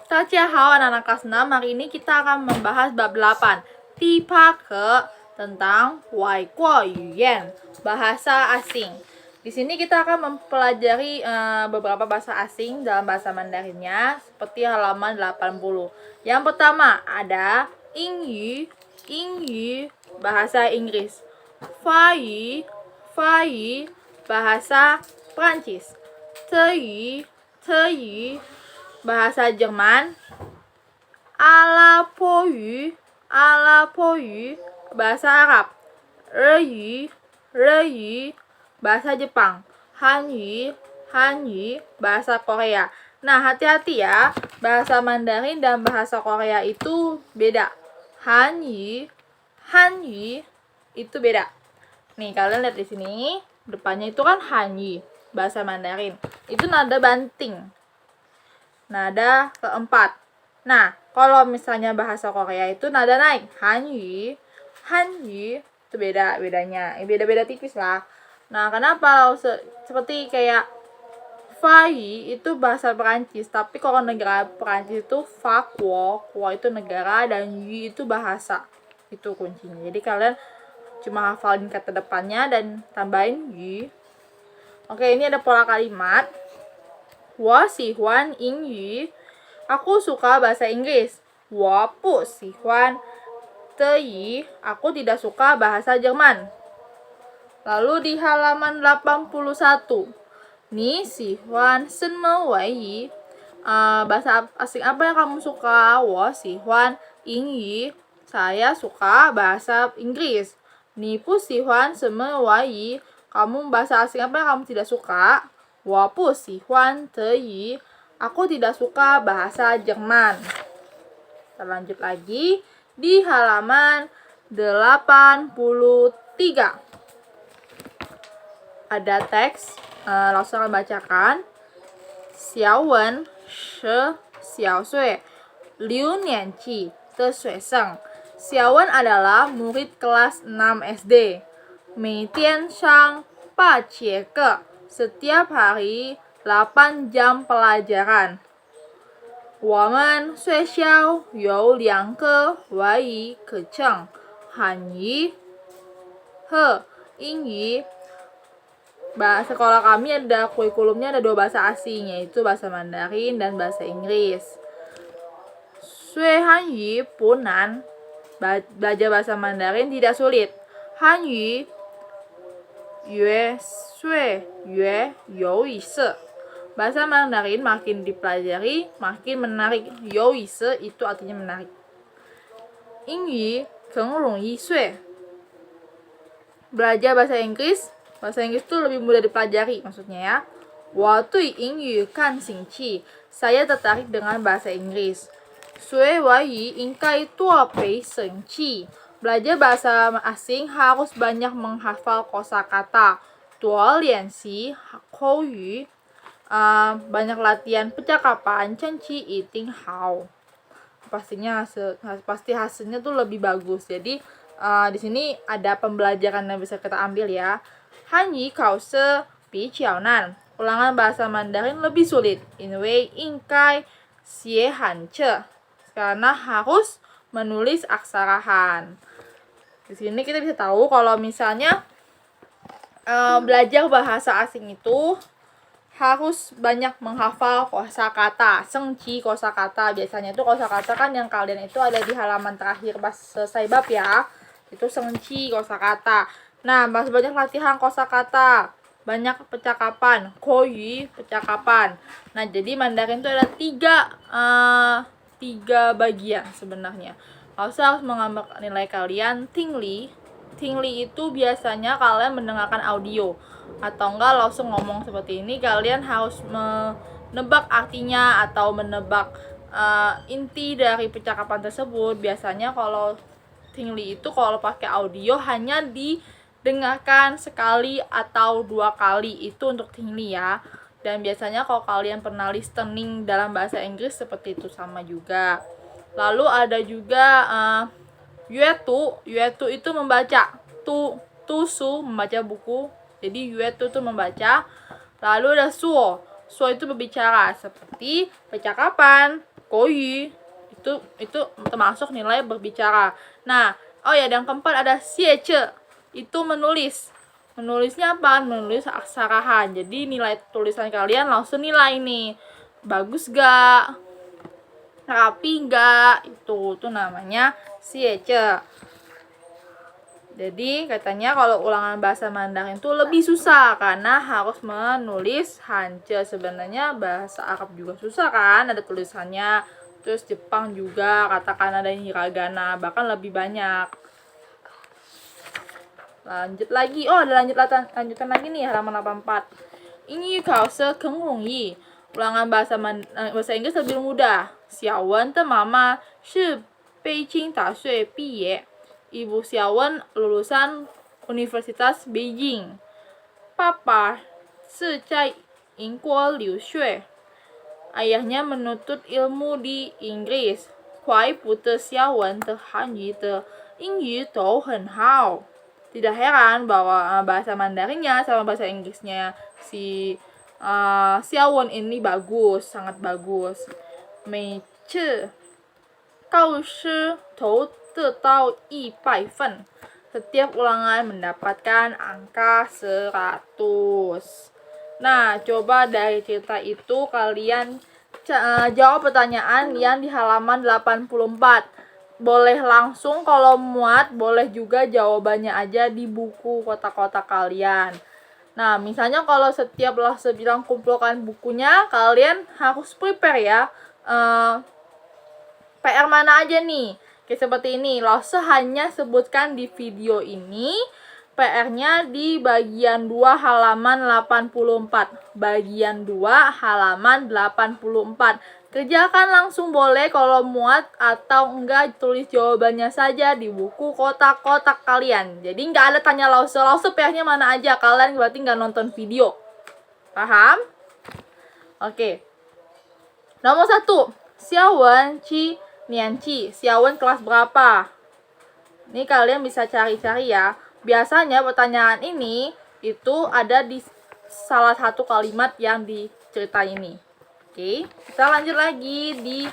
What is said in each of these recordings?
Hao anak-anak kelas 6, hari ini kita akan membahas bab 8 Tipake tentang Wai Guo Yuyan, bahasa asing. Di sini kita akan mempelajari beberapa bahasa asing dalam bahasa Mandarinnya seperti halaman 80. Yang pertama ada Yingyu, bahasa Inggris. Fai, bahasa Prancis. Teyu, bahasa Jerman. Alapoyu, bahasa Arab. Reyu, bahasa Jepang. Hanyu, bahasa Korea. Nah, hati-hati ya, bahasa Mandarin dan bahasa Korea itu beda. Hanyu itu beda. Nih, kalian lihat di sini, depannya itu kan Hanyu, bahasa Mandarin. Itu nada banting. Nada keempat. Nah, kalau misalnya bahasa Korea itu nada naik. Hanyu itu bedanya. Beda-beda tipis lah. Nah, kenapa seperti kayak Fai itu bahasa Perancis, tapi kalau negara Perancis itu Fa Kuo itu negara, dan Yu itu bahasa. Itu kuncinya. Jadi kalian cuma hafalin kata depannya dan tambahin Yu. Oke, ini ada pola kalimat. 我喜欢英语. Aku suka bahasa Inggris. 我不喜欢德语. Aku tidak suka bahasa Jerman. Lalu di halaman 81. 你喜欢什么外语? Bahasa asing apa yang kamu suka? 我喜欢英语. Saya suka bahasa Inggris. 你不喜欢什么外语? Kamu bahasa asing apa yang kamu tidak suka? 我不喜欢德语. Aku tidak suka bahasa Jerman. Kita lanjut lagi di halaman 83. Ada teks, langsung akan bacakan. Xiao Wen shi xiao sui, 6年级的学生. Xiao Wen adalah murid kelas 6 SD. 每天上8节课. Setiap hari 8 jam pelajaran. 我们学校有2个外语课程，汉语和英语. Sekolah kami ada kurikulumnya ada 2 bahasa asing, yaitu bahasa Mandarin dan bahasa Inggris. Sui Hanyu Punan, belajar bahasa Mandarin tidak sulit. Hanyu Yue Sui Yue You Ise. Bahasa Mandarin makin dipelajari makin menarik. You Ise itu artinya menarik. Yingyu Keng Rong Yi Sui. Belajar bahasa Inggris itu lebih mudah dipelajari maksudnya ya. 我对英语感兴趣. Saya tertarik dengan bahasa Inggris. 学外语应该多背生词. Belajar bahasa asing harus banyak menghafal kosakata. 多练习口语. Banyak latihan percakapan. 成绩一定好. Pasti hasilnya tuh lebih bagus. Jadi di sini ada pembelajaran yang bisa kita ambil ya. Hanyu Kaose Bi Nan. Ulangan bahasa Mandarin lebih sulit. Inwei ingkai xie han ce. Karena harus menulis aksara Han. Di sini kita bisa tahu kalau misalnya belajar bahasa asing itu harus banyak menghafal kosakata. Sengci kosakata. Biasanya itu kosakata kan yang kalian itu ada di halaman terakhir pas selesai bab ya. Itu sengci kosakata. Nah, masih banyak latihan kosakata, banyak percakapan, koyu percakapan. Nah, jadi Mandarin itu ada 3 bagian sebenarnya. Kalian harus mengambil nilai kalian tingli. Tingli itu biasanya kalian mendengarkan audio atau enggak langsung ngomong seperti ini. Kalian harus menebak artinya atau menebak inti dari percakapan tersebut. Biasanya kalau tingli itu kalau pakai audio hanya didengarkan sekali atau 2 kali, itu untuk tingli ya. Dan biasanya kalau kalian pernah listening dalam bahasa Inggris seperti itu sama juga. Lalu ada juga yuetu itu membaca. Tusu membaca buku. Jadi yuetu itu membaca. Lalu ada suo itu berbicara seperti percakapan. Koyu itu termasuk nilai berbicara. Nah, oh ya, yang keempat ada siece, itu menulis. Menulisnya apa? Menulis aksara Han. Jadi nilai tulisan kalian langsung nilai nih. Bagus gak? Rapi gak? Itu namanya siece. Jadi katanya kalau ulangan bahasa Mandarin itu lebih susah karena harus menulis hanje. Sebenarnya bahasa Arab juga susah kan, ada tulisannya. Terus Jepang juga, katakan ada hiragana, bahkan lebih banyak. Lanjut lagi. Oh, ada lanjutan lagi nih halaman 84. Ini kause kengrongyi. Ulangan bahasa Inggris lebih mudah. Xiaowen de mama shi Beijing Daxue biye. Ibu Xiaowen lulusan Universitas Beijing. Papa si zai Yingguo liu xue. Ayahnya menuntut ilmu di Inggris. Kuai buta Xiaowen de Hanyu de Yingyu dou hen hao. Tidak heran bahwa bahasa Mandarinnya sama bahasa Inggrisnya si Xiaowen ini bagus, sangat bagus. Mei ce gao shi tou de dao 100 fen. Setiap ulangan mendapatkan angka 100. Nah, coba dari cerita itu kalian jawab pertanyaan yang di halaman 84. Boleh langsung kalau muat, boleh juga jawabannya aja di buku kotak-kotak kalian. Nah, misalnya kalau setiap Lase bilang kumpulkan bukunya, kalian harus prepare ya. PR mana aja nih? Kayak seperti ini, Lase hanya sebutkan di video ini. PR-nya di bagian 2 halaman 84. Bagian 2 halaman 84. Kerjakan langsung boleh kalau muat, atau enggak tulis jawabannya saja di buku kotak-kotak kalian. Jadi enggak ada tanya Lase PR-nya mana aja. Kalian berarti enggak nonton video. Paham? Oke. Nomor 1. Xiaowen Qi Nian Qi. Xiaowen kelas berapa? Ini kalian bisa cari-cari ya. Biasanya pertanyaan ini itu ada di salah satu kalimat yang diceritain ini. Oke, kita lanjut lagi di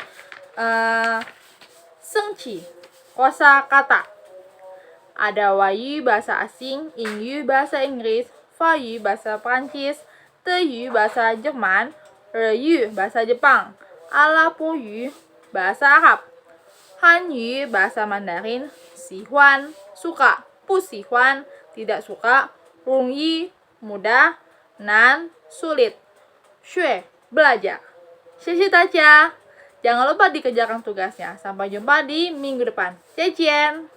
Sengqi, kosakata. Ada Wayu bahasa asing, Ingyu bahasa Inggris, Fayu bahasa Prancis, Teyu bahasa Jerman, Reyu bahasa Jepang, Alapoyu bahasa Arab, Hanyu bahasa Mandarin, Sihuan suka, Pusihuan tidak suka, Rungyi mudah, Nan sulit, Xue belajar. Xie dacia. Jangan lupa dikerjakan tugasnya. Sampai jumpa di minggu depan. Zaijian.